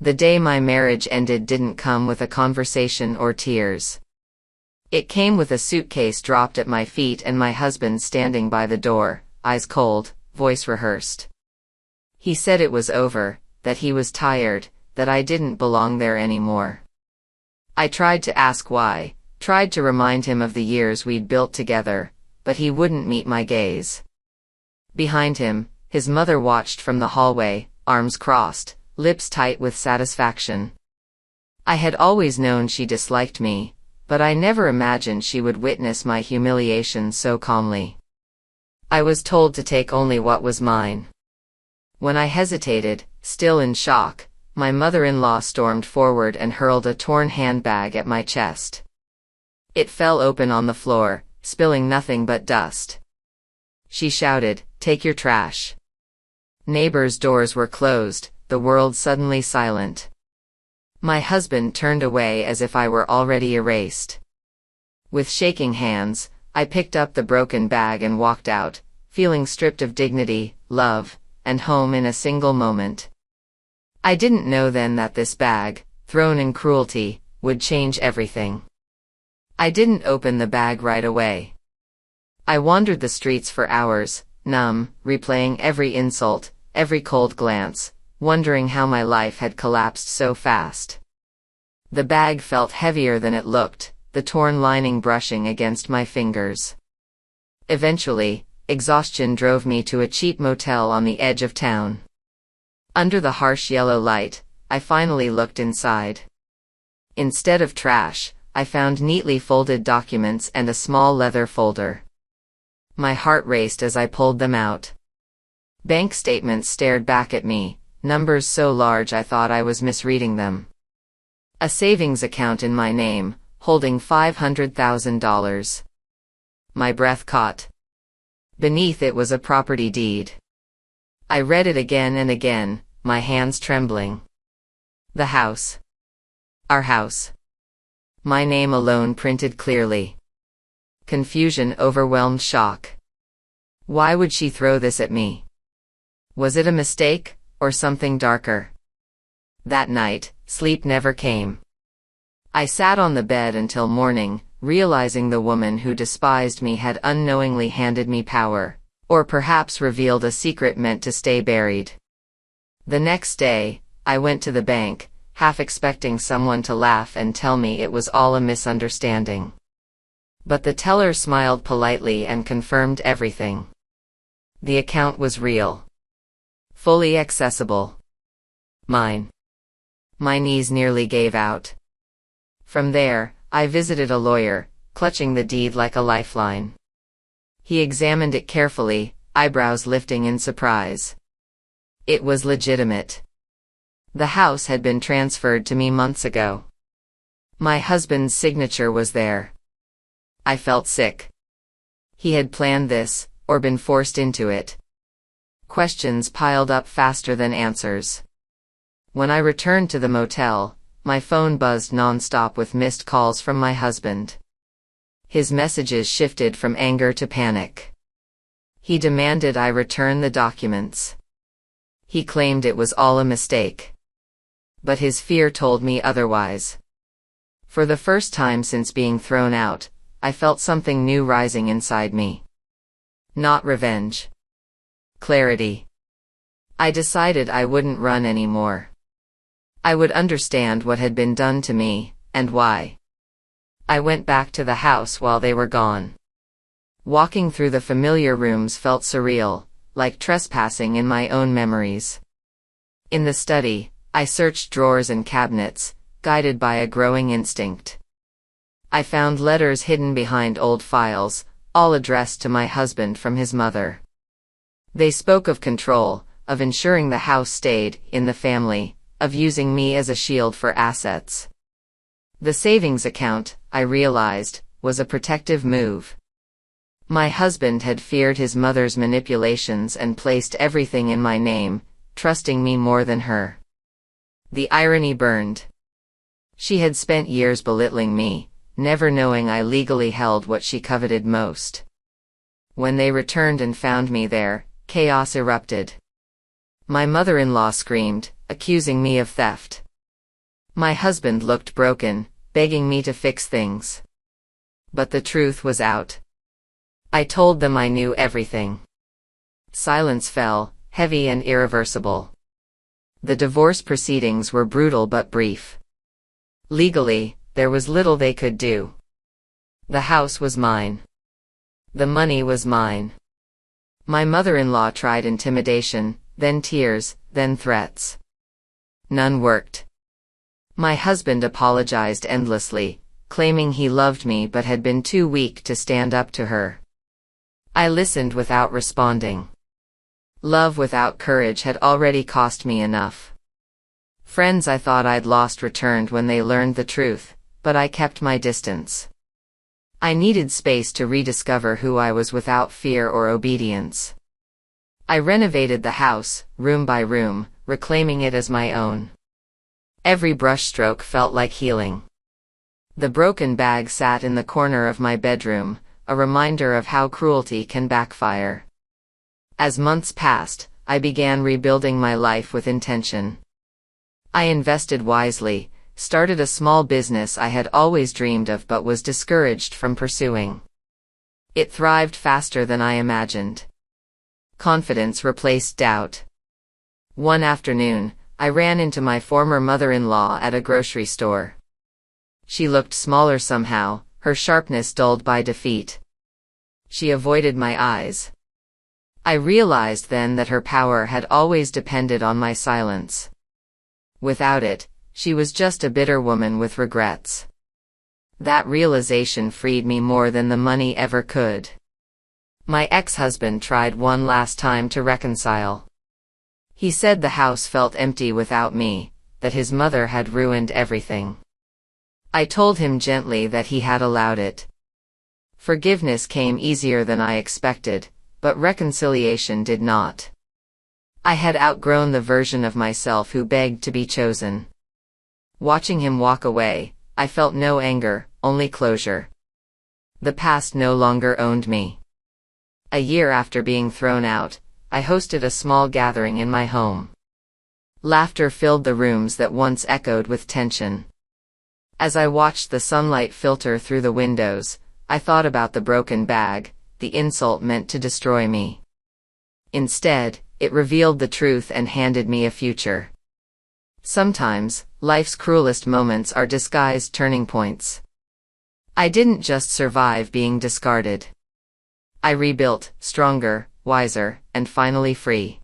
The day my marriage ended didn't come with a conversation or tears. It came with a suitcase dropped at my feet and my husband standing by the door, eyes cold, voice rehearsed. He said it was over, that he was tired, that I didn't belong there anymore. I tried to ask why, tried to remind him of the years we'd built together, but he wouldn't meet my gaze. Behind him, his mother watched from the hallway, arms crossed, lips tight with satisfaction. I had always known she disliked me, but I never imagined she would witness my humiliation so calmly. I was told to take only what was mine. When I hesitated, still in shock, my mother-in-law stormed forward and hurled a torn handbag at my chest. It fell open on the floor, spilling nothing but dust. She shouted, "Take your trash." Neighbors' doors were closed, the world suddenly silent. My husband turned away as if I were already erased. With shaking hands, I picked up the broken bag and walked out, feeling stripped of dignity, love, and home in a single moment. I didn't know then that this bag, thrown in cruelty, would change everything. I didn't open the bag right away. I wandered the streets for hours, numb, replaying every insult, every cold glance, wondering how my life had collapsed so fast. The bag felt heavier than it looked, the torn lining brushing against my fingers. Eventually, exhaustion drove me to a cheap motel on the edge of town. Under the harsh yellow light, I finally looked inside. Instead of trash, I found neatly folded documents and a small leather folder. My heart raced as I pulled them out. Bank statements stared back at me, numbers so large I thought I was misreading them. A savings account in my name, holding $500,000. My breath caught. Beneath it was a property deed. I read it again and again, my hands trembling. The house. Our house. My name alone printed clearly. Confusion overwhelmed shock. Why would she throw this at me? Was it a mistake, or something darker? That night, sleep never came. I sat on the bed until morning, realizing the woman who despised me had unknowingly handed me power, or perhaps revealed a secret meant to stay buried. The next day, I went to the bank, half expecting someone to laugh and tell me it was all a misunderstanding. But the teller smiled politely and confirmed everything. The account was real. Fully accessible. Mine. My knees nearly gave out. From there, I visited a lawyer, clutching the deed like a lifeline. He examined it carefully, eyebrows lifting in surprise. It was legitimate. The house had been transferred to me months ago. My husband's signature was there. I felt sick. He had planned this, or been forced into it. Questions piled up faster than answers. When I returned to the motel, my phone buzzed non-stop with missed calls from my husband. His messages shifted from anger to panic. He demanded I return the documents. He claimed it was all a mistake. But his fear told me otherwise. For the first time since being thrown out, I felt something new rising inside me. Not revenge. Clarity. I decided I wouldn't run anymore. I would understand what had been done to me, and why. I went back to the house while they were gone. Walking through the familiar rooms felt surreal, like trespassing in my own memories. In the study, I searched drawers and cabinets, guided by a growing instinct. I found letters hidden behind old files, all addressed to my husband from his mother. They spoke of control, of ensuring the house stayed in the family, of using me as a shield for assets. The savings account, I realized, was a protective move. My husband had feared his mother's manipulations and placed everything in my name, trusting me more than her. The irony burned. She had spent years belittling me, never knowing I legally held what she coveted most. When they returned and found me there, chaos erupted. My mother-in-law screamed, accusing me of theft. My husband looked broken, begging me to fix things. But the truth was out. I told them I knew everything. Silence fell, heavy and irreversible. The divorce proceedings were brutal but brief. Legally, there was little they could do. The house was mine. The money was mine. My mother-in-law tried intimidation, then tears, then threats. None worked. My husband apologized endlessly, claiming he loved me but had been too weak to stand up to her. I listened without responding. Love without courage had already cost me enough. Friends I thought I'd lost returned when they learned the truth, but I kept my distance. I needed space to rediscover who I was without fear or obedience. I renovated the house, room by room, reclaiming it as my own. Every brushstroke felt like healing. The broken bag sat in the corner of my bedroom, a reminder of how cruelty can backfire. As months passed, I began rebuilding my life with intention. I invested wisely, started a small business I had always dreamed of but was discouraged from pursuing. It thrived faster than I imagined. Confidence replaced doubt. One afternoon, I ran into my former mother-in-law at a grocery store. She looked smaller somehow, her sharpness dulled by defeat. She avoided my eyes. I realized then that her power had always depended on my silence. Without it, she was just a bitter woman with regrets. That realization freed me more than the money ever could. My ex-husband tried one last time to reconcile. He said the house felt empty without me, that his mother had ruined everything. I told him gently that he had allowed it. Forgiveness came easier than I expected, but reconciliation did not. I had outgrown the version of myself who begged to be chosen. Watching him walk away, I felt no anger, only closure. The past no longer owned me. A year after being thrown out, I hosted a small gathering in my home. Laughter filled the rooms that once echoed with tension. As I watched the sunlight filter through the windows, I thought about the broken bag, the insult meant to destroy me. Instead, it revealed the truth and handed me a future. Sometimes, life's cruelest moments are disguised turning points. I didn't just survive being discarded. I rebuilt, stronger, wiser, and finally free.